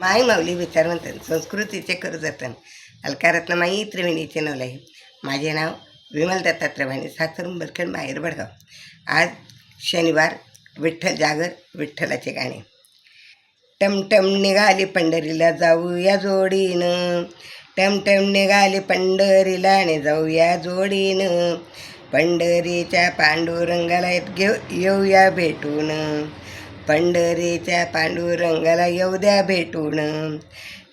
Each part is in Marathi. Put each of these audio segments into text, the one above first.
माई माऊली विचारवंतन संस्कृतीचे खरं जतन अलकारत्न माई त्रिवेणीचे नवलाई. माझे नाव विमल दत्तात्रय भाणे, सासर उंबरखेड, माहेर बडगाव. आज शनिवार, विठ्ठल जागर, विठ्ठलाचे गाणे. टमटम निघाली पंढरीला जाऊया जोडीनं, टमटम निघाली पंढरीला आणि जाऊया जोडीनं, पंढरीच्या पांडुरंगाला येऊया भेटून, पंढरीच्या पांडुरंगाला येऊ द्या भेटून.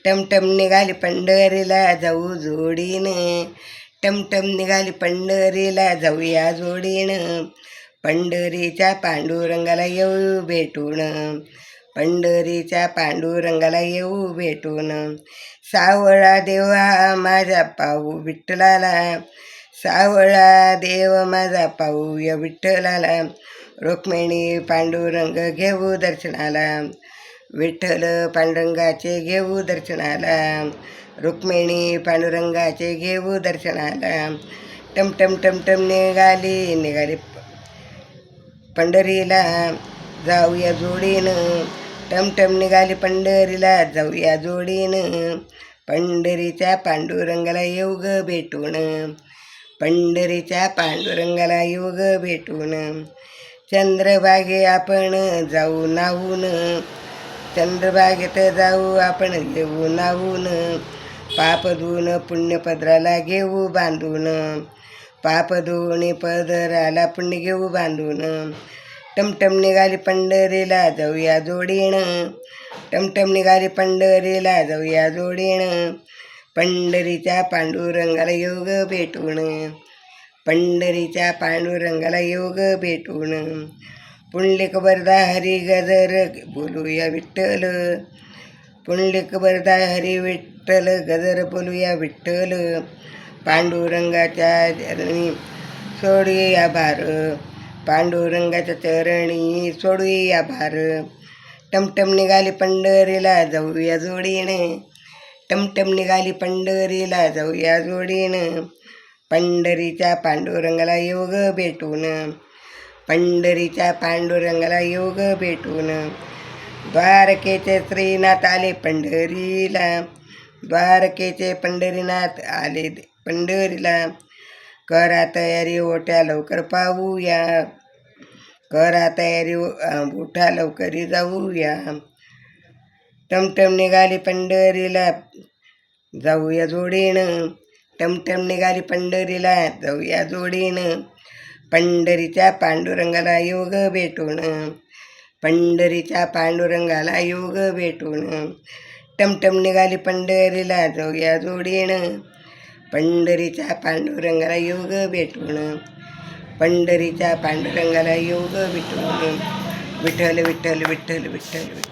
टमटम निघाली पंढरीला जाऊ जोडीनं, टमटम निघाली पंढरीला जाऊया जोडीनं, पंढरीच्या पांडुरंगाला येऊ भेटून, पंढरीच्या पांडुरंगाला येऊ भेटून. सावळा देवा माझा पाहू विठ्ठलाला, सावळा देव माझा पाहू या विठ्ठलाला, रुक्मिणी पांडुरंग घेऊ दर्शनाला, विठ्ठल पांडुरंगाचे घेऊ दर्शनाला, रुक्मिणी पांडुरंगाचे घेऊ दर्शनाला. टमटम टमटम निघाली पंढरीला जाऊया जोडीनं, टमटम निघाली पंढरीला जाऊया जोडीनं, पंढरीच्या पांडुरंगाला येऊ ग भेटून, पंढरीच्या पांडुरंगाला येऊ ग भेटून. चंद्रभागे आपण जाऊ नाहून, चंद्रभागेत जाऊ आपण येऊ नाहून, पाप धुवून पुण्यपदराला घेऊ बांधून, पाप धुवून पदराला पुण्य घेऊ बांधून. टमटम निघाली पंढरीला जाऊया जोडीनं, टमटम निघाली पंढरीला जाऊया जोडीनं, पंढरीच्या पांडुरंगाला येऊ ग भेटून, पंढरीच्या पांडुरंगाला येऊ ग भेटून. पुंडलिक वरदा हरी गजर बोलूया विठ्ठल, पुंडलिक वरदा हरी विठ्ठल गजर बोलूया विठ्ठल, पांडुरंगाच्या चरणी सोडूया भार, पांडुरंगाच्या चरणी सोडूया भार. टमटम निघाली पंढरीला जाऊया जोडीनं, टमटम निघाली पंढरीला जाऊया जोडीनं, पंढरीच्या पांडुरंगाला येऊ ग भेटून, पंढरीच्या पांडुरंगाला येऊ ग भेटून. द्वारकेचे श्रीनाथ आले पंढरीला, द्वारकेचे पंढरीनाथ आले पंढरीला, करा तयारी ओट्या लवकर पाहूया, करा तयारी उठा लवकरी जाऊया. टमटम निघाली पंढरीला जाऊया जोडीनं, टमटम निघाली पंढरीला जाऊया जोडीनं, पंढरीच्या पांडुरंगाला येऊ ग भेटून, पंढरीच्या पांडुरंगाला येऊ ग भेटून. टमटम निघाली पंढरीला जाऊया जोडीनं, पंढरीच्या पांडुरंगाला येऊ ग भेटून, पंढरीच्या पांडुरंगाला येऊ ग भेटून. विठ्ठल विठ्ठल विठ्ठल विठ्ठल.